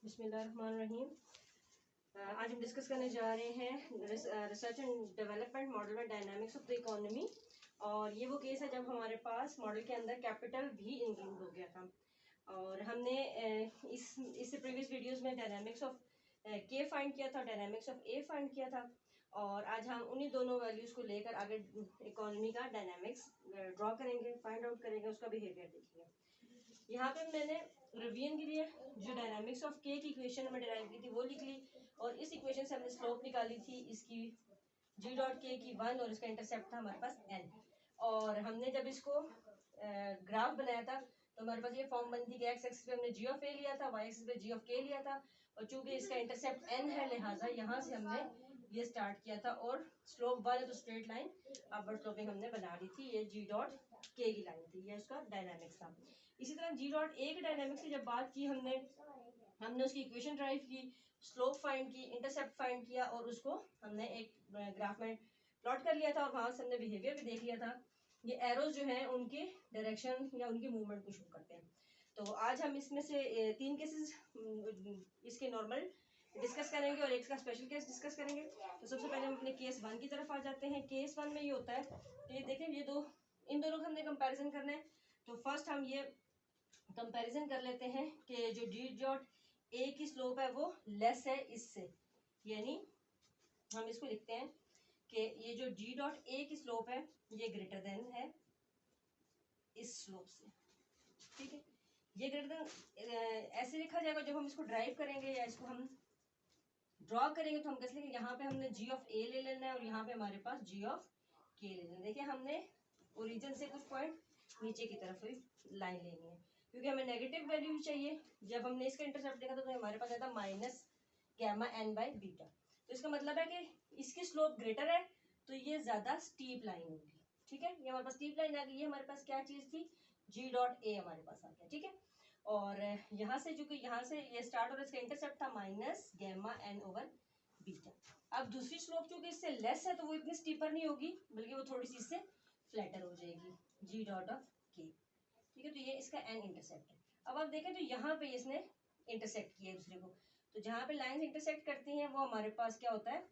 बिस्मिल्लाहिर्रहमानिर्रहीम। आज हम डिस्कस करने जा रहे हैं रिसर्च एंड डेवलपमेंट मॉडल में डायनामिक्स ऑफ द इकोनॉमी। और ये वो केस है जब हमारे पास मॉडल के अंदर कैपिटल भी इंक्लूड हो गया था। और हमने इससे प्रीवियस वीडियोस में डायनामिक्स ऑफ के फाइंड किया था, डायनामिक्स ऑफ ए फाइंड किया था। और आज हम उन्हीं दोनों वैल्यूज़ को लेकर आगे इकोनॉमी का डायनामिक्स ड्रॉ करेंगे, फाइंड आउट करेंगे, उसका बिहेवियर देखेंगे। यहाँ पे मैंने रिवीजन के लिए जो डायनामिक्स ऑफ के की इक्वेशन में डिराइव की थी वो लिख ली, और इस इक्वेशन से हमने स्लोप निकाली थी इसकी जी डॉट के की 1, और इसका इंटरसेप्ट था हमारे पास n। और हमने जब इसको ग्राफ बनाया था तो हमारे पास ये फॉर्म बनी थी कि एक्स एक्सिस पे हमने जी ऑफ ए लिया था, वाई एक्सिस पे जी ऑफ के लिया था, और चूंकि इसका इंटरसेप्ट n है लिहाजा यहाँ से हमने ये स्टार्ट किया था, और स्लोप 1 है तो स्ट्रेट लाइन अपवर्ड स्लोपिंग हमने बना ली थी। ये जी डॉट के की लाइन थी, ये उसका डायनामिक्स था। इसी तरह जी डॉट ए के डायनामिक्स की जब बात की हमने उसकी इक्वेशन ड्राइव की, स्लोप फाइंड की, इंटरसेप्ट फाइंड किया, और उसको हमने एक ग्राफ में प्लॉट कर लिया था, और वहां से हमने बिहेवियर भी देख लिया था। ये एरोज जो हैं उनके डायरेक्शन या उनकी मूवमेंट को शो करते हैं। तो आज हम इसमें से 3 केसेस इसके नॉर्मल डिस्कस करेंगे और एक का स्पेशल केस डिस्कस करेंगे। तो सबसे पहले हम अपने केस 1 की तरफ आ जाते हैं। केस 1 में ये होता है कि ये देखें, ये इन दोनों का हमने कंपैरिजन करना है। तो फर्स्ट हम ये कंपैरिजन कर लेते हैं कि जो जी डॉट ए की स्लोप है वो लेस है इससे, यानी हम इसको लिखते हैं कि ये जो जी डॉट ए की स्लोप है ये ग्रेटर देन है इस स्लोप से। ठीक है, ये ग्रेटर देन ऐसे लिखा जाएगा जब हम इसको ड्राइव करेंगे या इसको हम ड्रॉ करेंगे तो हम कैसे लिखेंगे, यहाँ पे हमने जी ऑफ ए ले लेना है और यहाँ पे हमारे पास जी ऑफ के ले लेना है। देखिए, हमने ओरिजिन से कुछ पॉइंट नीचे की तरफ लाइन लेनी है, क्योंकि हमें नेगेटिव वैल्यू चाहिए। जब हमने इसका इंटरसेप्ट देखा था तो हमारे पास आया था minus gamma n by beta. तो इसका मतलब है कि इसकी स्लोप ग्रेटर है तो ये ज्यादा स्टीप लाइन होगी। ठीक है, ये हमारे पास स्टीप लाइन आ गई। ये हमारे पास क्या चीज थी, जी डॉट ए हमारे पास आ गया। ठीक है, और यहाँ से चूंकि यहाँ से ये स्टार्ट और इसका इंटरसेप्ट था minus gamma n over beta. अब दूसरी स्लोप चूंकि इससे लेस है तो वो इतनी स्टीपर नहीं होगी, बल्कि वो थोड़ी सी इससे फ्लैटर हो जाएगी, जी डॉट ऑफ के। ठीक है, तो ये इसका एन इंटरसेप्ट है। अब आप देखें तो यहाँ पे इसने इंटरसेक्ट किया है दूसरे को, तो जहाँ पे लाइंस इंटरसेक्ट करती हैं वो हमारे पास क्या होता है,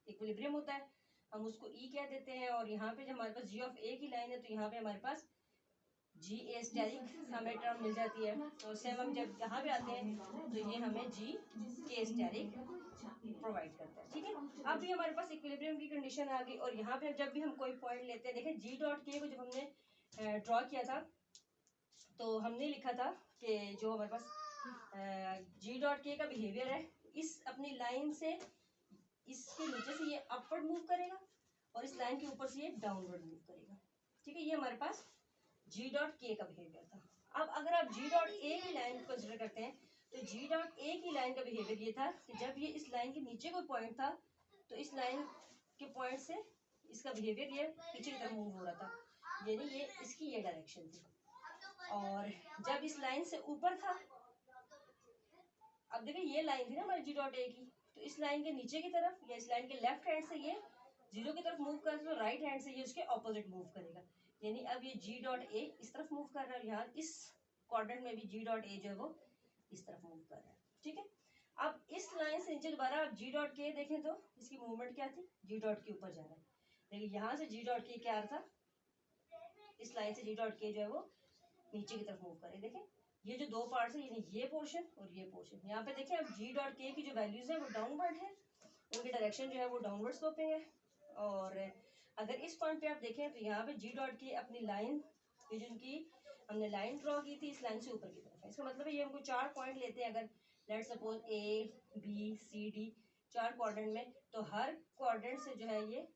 इक्विलिब्रियम होता है। हम उसको ई कह देते हैं, और यहाँ पे जब हमारे पास जी ऑफ ए की लाइन है तो यहाँ पे हमारे पास जी ए स्टेरिक हमें टर्म मिल जाती है। तो सेम हम जब यहाँ पे आते हैं तो ये हमें जी के स्टेरिक प्रोवाइड करता है। ठीक है, अब भी हमारे पास इक्विलिब्रियम की कंडीशन आ गई, और यहाँ पे जब भी हम कोई पॉइंट लेते हैं, देखें जी डॉट के को जब हमने ड्रॉ किया था तो हमने लिखा था कि जो हमारे पास जी डॉट के का बिहेवियर है, इस अपनी लाइन से इसके नीचे से ये अपवर्ड मूव करेगा और इस लाइन के ऊपर से ये डाउनवर्ड मूव करेगा। ठीक है, ये हमारे पास जी डॉट के का बिहेवियर था। अब अगर आप जी डॉट ए की लाइन को कंसिडर करते हैं तो जी डॉट ए की लाइन का बिहेवियर ये था कि जब ये इस लाइन के नीचे कोई पॉइंट था तो इस लाइन के पॉइंट से इसका बिहेवियर ये पीछे की तरफ मूव हो रहा था, यानी ये इसकी ये डायरेक्शन थी। और जब इस लाइन से ऊपर था, अब देखिए ये लाइन थी ना हमारी जी डॉट ए की, तो इस लाइन के नीचे की तरफ या इस लाइन के लेफ्ट हैंड से ये जीरो की तरफ मूव कर, तो राइट हैंड से ये उसके ऑपोजिट मूव करेगा। यानी अब ये जी डॉट ए इस तरफ मूव कर रहा है, यहाँ इस क्वाड्रेंट में भी जी डॉट ए जो है वो इस तरफ मूव कर रहा है। ठीक है, अब इस लाइन से नीचे दोबारा आप जी डॉट के देखें तो इसकी मूवमेंट क्या थी, जी डॉट के ऊपर जा रहा है। लेकिन यहाँ से जी डॉट के क्या था, इस लाइन से जी डॉट के जो है वो नीचे की तरफ मूव करे। देखें, ये जो दो पार्ट्स है, यानी ये पोर्शन और ये पोर्शन, यहाँ पे देखें अब जी डॉट के की जो वैल्यूज है वो डाउनवर्ड है, उनकी डायरेक्शन जो है वो डाउनवर्ड स्लोपिंग है। और अगर इस पॉइंट पे आप देखें तो यहाँ पे जी डॉट की अपनी लाइन, ये जिनकी हमने लाइन ड्रॉ की थी इस लाइन से ऊपर की तरफ है। इसका मतलब है ये हमको 4 पॉइंट लेते हैं, अगर let's suppose A B C D 4 quadrant में, तो हर क्वाड्रेंट से जो है ये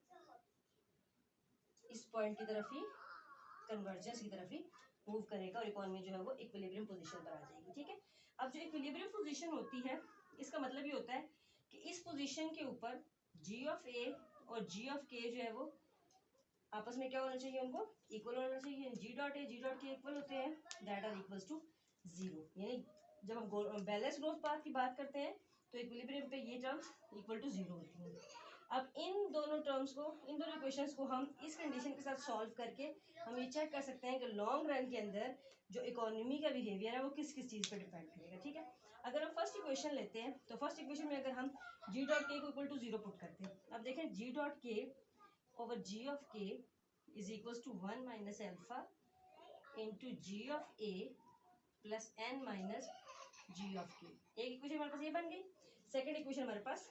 इस पॉइंट की तरफ ही, कन्वर्जेंस की तरफ ही मूव करेगा और इकोनॉमी जो है वो इक्विलिब्रियम पोजीशन पर आ जाएगी। ठीक है, अब जो इक्विलिब्रियम पोजीशन होती है इसका मतलब ये होता है कि इस पोजीशन के ऊपर जी ऑफ ए और जी ऑफ के जो है वो आपस में क्या होना चाहिए, उनको इक्वल होना चाहिए। G dot a g dot k equal होते हैं, that are equals to zero. यानी जब हम बैलेंस ग्रोथ पाथ की बात करते हैं तो इक्विलिब्रियम पे ये टर्म्स इक्वल टू जीरो होती हैं। अब इन दोनों टर्म्स को, इन दोनों इक्वेशंस को हम इस कंडीशन के साथ सॉल्व करके हम ये चेक कर सकते हैं कि लॉन्ग रन के अंदर जो इकोनॉमी का बिहेवियर है वो किस किस चीज़ पर डिपेंड करेगा। ठीक है, अगर हम फर्स्ट इक्वेशन लेते हैं तो फर्स्ट इक्वेशन में अगर हम g डॉट के को इक्वल टू 0 पुट करते हैं, अब देखें g dot k over g of k is equal to 1 minus alpha into ji of A plus n minus ji of k. एक इक्वेशन हमारे पास ये बन गई, सेकेंड इक्वेशन हमारे पास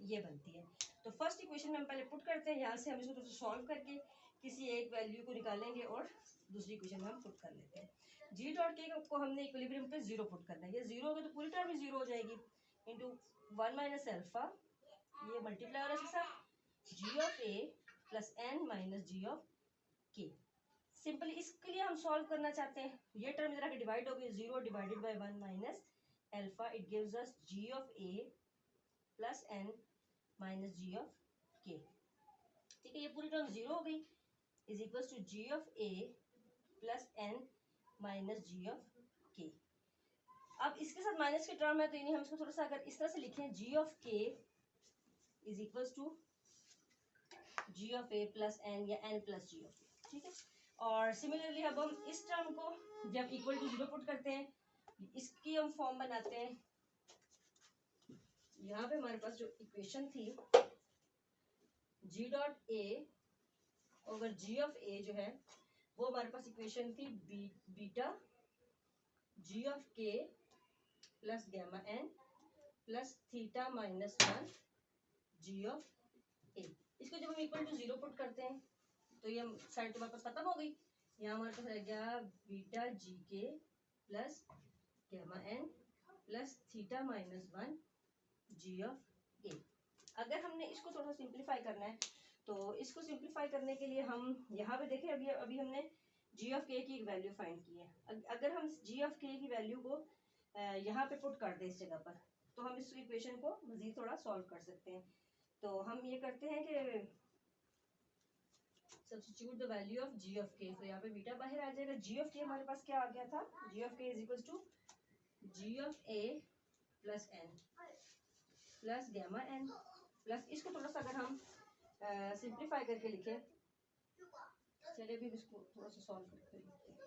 ये बनती है। तो फर्स्ट इक्वेशन में हम पहले पुट करते हैं, यहाँ से हम इसको थोड़ा सॉल्व करके किसी एक वैल्यू को निकालेंगे और दूसरी इक्वेशन में हम पुट कर लेते हैं। जी डॉट के को हमने इक्विलिब्रियम पे 0 पुट करना है, ये 0 होगा तो पूरी टर्म ही 0 हो जाएगी इंटू 1 माइनस एल्फा, ये मल्टीप्लाई हो रहा है इसके साथ G of A plus N minus ji of K. Simply इसके लिए हम सॉल्व करना चाहते हैं, ये टर्म इधर आके डिवाइड हो गई, 0 divided by 1 minus alpha, it gives us G of A plus N minus ji of K. ठीक है, ये पूरी टर्म 0 हो गई, is equal to G of A plus N minus ji of K. अब इसके साथ माइनस की टर्म है तो यानी हम इसको थोड़ा सा अगर इस तरह से लिखें, G of K is equal to G of A plus N या N plus G of A. ठीक है, और सिमिलरली अब हम इस टर्म को जब इक्वल टू 0 पुट करते हैं, इसकी हम फॉर्म बनाते हैं। यहाँ पे हमारे पास जो इक्वेशन थी g dot A over g of a जो है वो हमारे पास इक्वेशन थी beta g of k plus gamma n plus theta minus 1 g of a। इसको जब हम इक्वल टू 0 पुट करते हैं तो ये साइड तो हमारे पास खत्म हो गई, यहाँ हमारे पास रह गया beta G K plus gamma n plus theta minus 1 G of A. अगर हमने इसको थोड़ा सिंप्लीफाई करना है तो इसको सिंप्लीफाई करने के लिए हम यहाँ पे देखें, अभी हमने जी ऑफ के की एक वैल्यू फाइंड की है। अगर हम जी ऑफ के की वैल्यू को यहाँ पे पुट कर दें इस जगह पर, तो हम इस इक्वेशन को मजीद थोड़ा सॉल्व कर सकते हैं। तो हम ये करते हैं कि substitute the value of G of K, तो यहाँ पे बीटा बाहर आ जाएगा। जी ऑफ के हमारे पास क्या आ गया था, G of K is equal to G of A plus N plus gamma N plus, इसको थोड़ा सा अगर हम सिंप्लीफाई करके लिखें, चलिए अभी इसको थोड़ा सा सॉल्व करके लिखते हैं।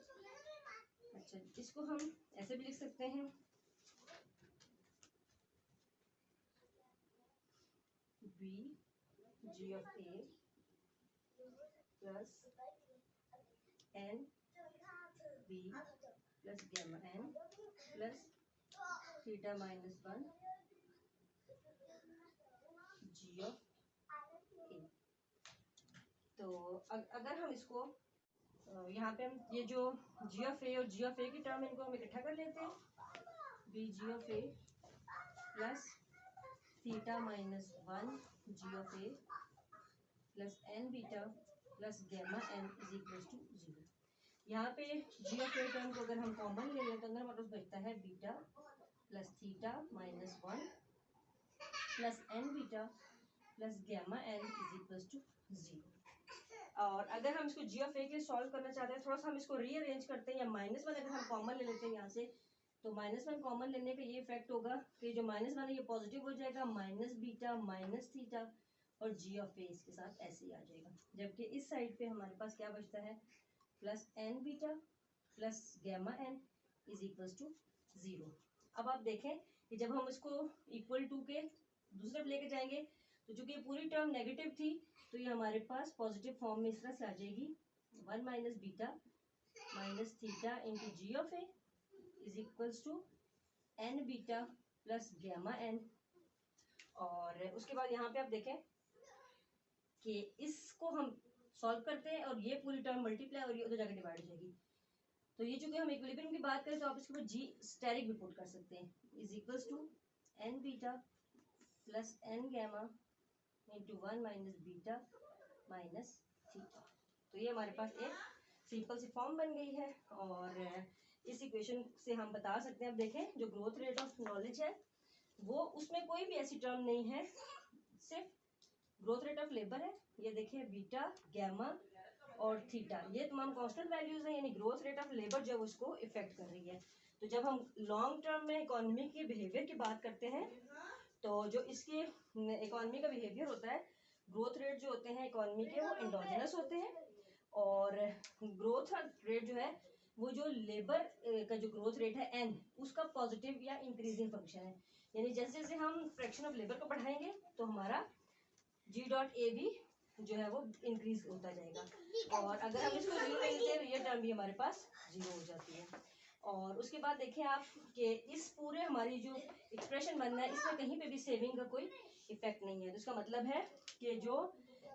अच्छा, इसको हम ऐसे भी लिख सकते हैं, B G of A plus N B plus gamma N plus theta minus 1 G of A. तो अगर हम इसको यहाँ पे हम ये जो जी ऑफ ए और जी ऑफ ए की टर्म इनको हम इकट्ठा कर लेते हैं, B G of A plus theta minus 1 G of A plus N beta plus gamma N is equal to 0। यहाँ पे जी ऑफ ए टर्म को अगर हम कॉमन ले लें तो अंदर हमारे पास बचता है beta plus theta minus 1 plus N beta plus gamma N is equal to 0। और अगर हम इसको जी ऑफ ए के लिए सॉल्व करना चाहते हैं, थोड़ा सा हम इसको रीअरेंज करते हैं, या माइनस 1 अगर हम कॉमन ले लेते हैं यहाँ से, तो माइनस 1 कॉमन लेने का ये इफेक्ट होगा कि जो माइनस 1 है ये पॉजिटिव हो जाएगा, माइनस बीटा माइनस थीटा और जी ऑफ ए इसके साथ ऐसे ही आ जाएगा। जबकि इस साइड पे हमारे पास क्या बचता है, plus N beta plus gamma N is equal to 0। अब आप देखें कि जब हम इसको इक्वल टू के दूसरे तरफ लेके जाएंगे तो चूंकि ये पूरी टर्म नेगेटिव थी तो ये हमारे पास पॉजिटिव फॉर्म में इस तरह से आ जाएगी, 1 minus beta minus theta into ji of A is equals to N beta plus gamma N. और उसके बाद यहाँ पे आप देखें कि इसको हम सॉल्व करते हैं और ये पूरी टर्म मल्टीप्लाई और ये उधर जाकर डिवाइड हो जाएगी। तो ये चूंकि हम इक्विलिब्रियम की बात करें तो आप इसके ऊपर जी स्टेरिक भी पुट कर सकते हैं, is equals to N beta plus N gamma into 1 minus beta minus theta. तो ये हमारे पास एक सिंपल सी फॉर्म बन गई है और इस इक्वेशन से हम बता सकते हैं, अब देखें जो ग्रोथ रेट ऑफ नॉलेज है वो उसमें कोई भी ऐसी टर्म नहीं है, सिर्फ ग्रोथ रेट ऑफ लेबर है। ये देखिए बीटा गैमा और थीटा ये तमाम कांस्टेंट वैल्यूज हैं, यानी ग्रोथ रेट ऑफ लेबर जो उसको इफेक्ट कर रही है। तो जब हम लॉन्ग टर्म में इकोनॉमी के बिहेवियर की बात करते हैं तो जो इसके इकोनॉमी का बिहेवियर होता है, ग्रोथ रेट जो होते हैं इकोनॉमी के वो एंडोजेनस होते हैं और ग्रोथ रेट जो है वो जो लेबर का जो ग्रोथ रेट है n, उसका पॉजिटिव या इंक्रीजिंग फंक्शन है। यानी जैसे जैसे हम फ्रैक्शन ऑफ लेबर को बढ़ाएंगे तो हमारा g डॉट ए भी जो है वो इंक्रीज होता जाएगा। और अगर हम इसको जीरो ले लेते हैं तो ये टर्म भी हमारे पास जीरो हो जाती है। और उसके बाद देखें आप कि इस पूरे हमारी जो एक्सप्रेशन बनना है इसमें कहीं पे भी सेविंग का कोई इफेक्ट नहीं है। तो इसका मतलब है कि जो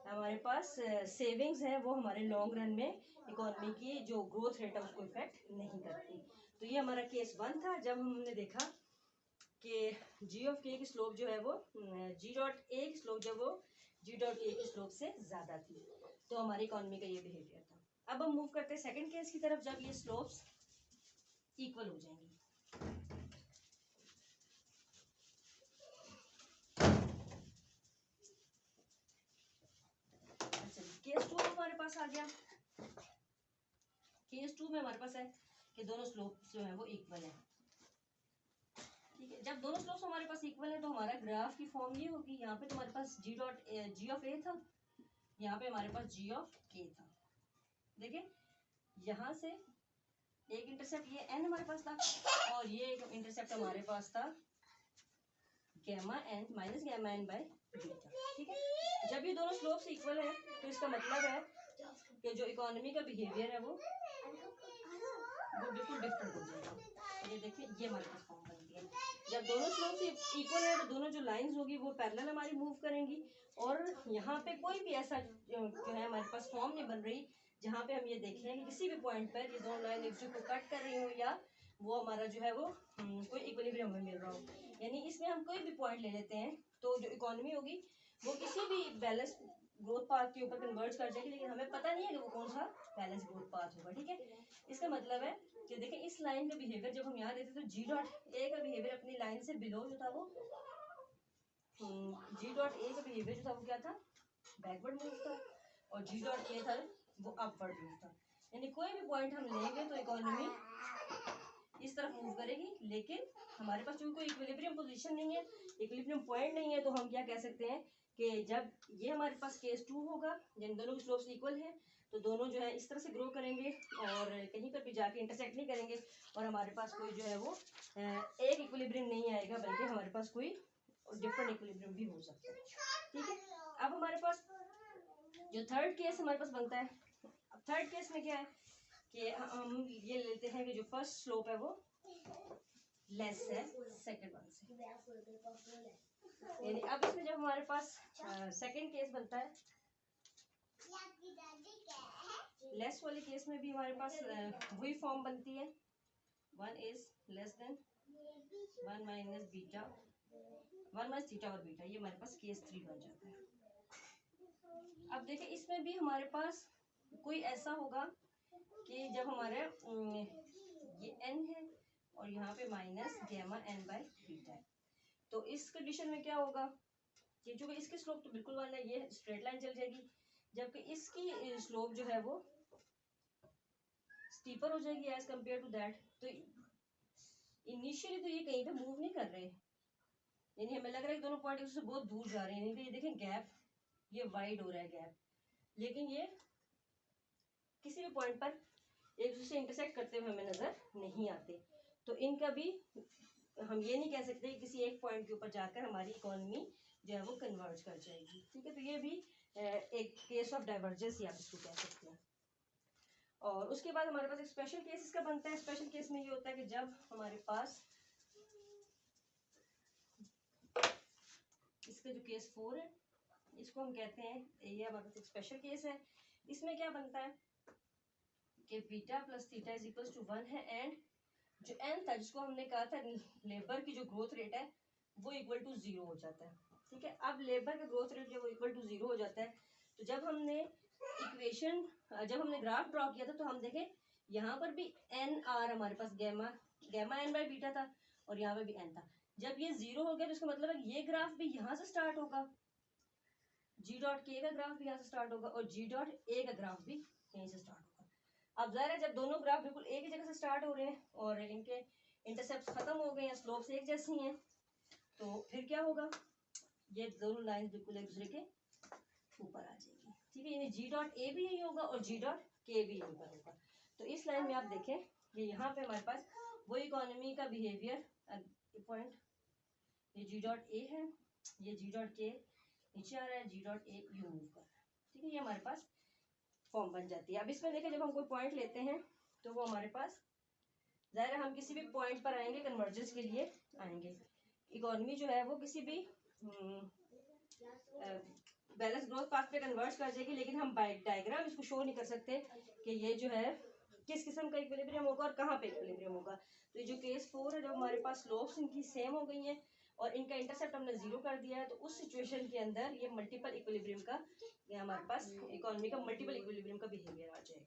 हमारे पास सेविंग्स है वो हमारे लॉन्ग रन में इकोनॉमी की जो ग्रोथ रेट है उसको इफेक्ट नहीं करती। तो ये हमारा केस 1 था जब हमने देखा कि जी ऑफ के की स्लोप जो है वो जी डॉट ए की स्लोप जब वो जी डॉट ए की स्लोप से ज्यादा थी, तो हमारी इकोनॉमी का ये बिहेवियर था। अब हम मूव करते हैं सेकंड केस की तरफ, जब ये स्लोप्स इक्वल हो जाएंगी। केस 2 हमारे पास आ गया। केस 2 में हमारे पास है कि दोनों स्लोप्स जो है वो इक्वल है। ठीक है, जब दोनों स्लोप्स हमारे पास इक्वल है तो हमारा ग्राफ की फॉर्म ये होगी, यहाँ पे तुम्हारे पास जी ऑफ ए था, यहाँ पे हमारे पास जी ऑफ के था। देखिए यहाँ से एक इंटरसेप्ट ये एन हमारे पास था और ये एक इंटरसेप्ट हमारे पास था gamma N minus gamma N by beta. ठीक है, जब ये दोनों स्लोप्स इक्वल है तो इसका मतलब है कि जो इकोनॉमी का बिहेवियर है वो बिल्कुल डिफरेंट हो जाएगा। ये देखिए ये हमारे पास फॉर्म बन गया। जब दोनों स्लोप्स इक्वल है तो दोनों जो लाइंस होगी वो पैरेलल हमारी मूव करेंगी और यहाँ पे कोई भी ऐसा जो है हमारे पास फॉर्म नहीं बन रही जहाँ पे हम ये देखें कि किसी भी पॉइंट पर ये दोनों लाइन एक दूसरे को कट कर रही हो या वो हमारा जो है वो कोई इक्विलिब्रियम हमें मिल रहा हो। यानी इसमें हम कोई भी पॉइंट ले लेते हैं तो जो इकोनॉमी होगी वो किसी भी बैलेंस ग्रोथ पाथ के ऊपर कन्वर्ज कर जाएगी, लेकिन हमें पता नहीं है कि वो कौन सा बैलेंस ग्रोथ पाथ होगा। ठीक है, इसका मतलब है कि देखिए इस लाइन का बिहेवियर जब हम यहाँ देते तो जी डॉट ए का बिहेवियर अपनी लाइन से बिलो जो था वो जी डॉट ए का बिहेवियर जो था वो क्या था, बैकवर्ड मूव था, और जी डॉट के था वो अपवर्ड मूव था। यानी कोई भी पॉइंट हम लेंगे तो इकोनॉमी इस तरफ मूव करेगी, लेकिन हमारे पास चूंकि कोई इक्विलिब्रियम पोजीशन नहीं है, इक्विलिब्रियम पॉइंट नहीं है, तो हम क्या कह सकते हैं कि जब ये हमारे पास केस 2 होगा जिन दोनों की स्लोप्स इक्वल है तो दोनों जो है इस तरह से ग्रो करेंगे और कहीं पर भी जाके इंटरसेक्ट नहीं करेंगे और हमारे पास कोई जो है वो एक इक्विलिब्रियम नहीं आएगा, बल्कि हमारे पास कोई डिफरेंट इक्विलिब्रियम भी हो सकता है। ठीक है, अब हमारे पास जो थर्ड केस हमारे पास बनता है, अब थर्ड केस में क्या है कि हम ये लेते हैं कि जो फर्स्ट स्लोप है वो लेस है सेकंड वन से। यानी अब इसमें जब हमारे पास सेकंड केस बनता है लेस वाले केस में भी हमारे पास वही फॉर्म बनती है, 1 is less than 1 minus beta 1 minus theta और बीटा, ये हमारे पास केस 3 बन जाता है। अब देखिए इसमें भी हमारे पास कोई ऐसा होगा कि जब हमारे ये n है और यहाँ पे minus gamma n by beta है, तो इस कंडीशन में क्या होगा कि चूंकि इसकी स्लोप तो बिल्कुल 1 है, ये स्ट्रेट लाइन चल जाएगी, जबकि इसकी स्लोप जो है वो स्टीपर हो जाएगी एज कंपेयर टू दैट। तो इनिशियली तो ये कहीं पे मूव नहीं कर रहे, यानी हमें लग रहा है कि दोनों पॉइंट एक दूसरे से बहुत दूर जा रहे हैं। ये देखें गैप ये वाइड हो रहा है गैप, लेकिन ये किसी भी पॉइंट पर एक दूसरे से इंटरसेक्ट करते हुए हमें नजर नहीं आते। तो इनका भी हम ये नहीं कह सकते कि किसी एक पॉइंट के ऊपर जाकर हमारी इकोनॉमी जो है वो कन्वर्ज कर जाएगी। ठीक है, तो ये भी एक केस ऑफ डाइवर्जेंस आप इसको कह सकते हैं। और उसके बाद हमारे पास एक स्पेशल केस इसका बनता है। स्पेशल केस में ये होता है कि जब हमारे पास इसका जो केस 4 है इसको हम कहते हैं, ये हमारे पास एक स्पेशल केस है। इसमें क्या बनता है कि beta plus theta is equal to 1 है एंड जो n था जिसको हमने कहा था लेबर की जो ग्रोथ रेट है वो इक्वल टू 0 हो जाता है। ठीक है, अब लेबर का ग्रोथ रेट जब वो इक्वल टू 0 हो जाता है तो जब हमने इक्वेशन जब हमने ग्राफ ड्रॉ किया था तो हम देखें यहाँ पर भी एन आर हमारे पास गैमा एन बाय बीटा था और यहाँ पे भी एन था। जब ये 0 हो गया तो इसका मतलब है ये ग्राफ भी यहाँ से स्टार्ट होगा, जी डॉट के का ग्राफ भी यहाँ से स्टार्ट होगा और जी डॉट ए का ग्राफ भी यहीं से स्टार्ट होगा। अब जाहिर है जब दोनों ग्राफ बिल्कुल एक ही जगह से स्टार्ट हो रहे हैं और इनके इंटरसेप्ट खत्म हो गए हैं, स्लोप्स एक जैसी हैं, तो फिर क्या होगा, ये दोनों लाइन बिल्कुल एक दूसरे के ऊपर आ जाएगी। ठीक है, यानी जी डॉट ए भी यही होगा और जी डॉट के भी यहीं पर होगा। तो इस लाइन में आप देखें ये यहाँ पे हमारे पास वो इकोनॉमी का बिहेवियर पॉइंट, ये जी डॉट ए है, ये जी डॉट के नीचे आ रहा है, जी डॉट ए यू मूव कर रहा है, ठीक है। ये हमारे पास फॉर्म बन जाती है। अब इसमें देखें जब हम कोई पॉइंट लेते हैं तो वो हमारे पास ज़ाहिर हम किसी भी पॉइंट पर आएंगे, कन्वर्जेंस के लिए आएंगे। इकोनॉमी जो है वो किसी भी बैलेंस ग्रोथ पाथ पे कन्वर्ज कर जाएगी, लेकिन हम डायग्राम इसको शो नहीं कर सकते कि ये जो है किस किस्म का इक्विलिब्रियम होगा और कहाँ पे इक्विलिब्रियम होगा। तो ये जो केस 4 है, जो हमारे पास स्लोप्स इनकी सेम हो गई हैं और इनका इंटरसेप्ट हमने 0 कर दिया है, तो उस सिचुएशन के अंदर ये मल्टीपल इक्विलिब्रियम का, ये हमारे पास इकोनॉमी का मल्टीपल इक्विलिब्रियम का बिहेवियर आ जाएगा।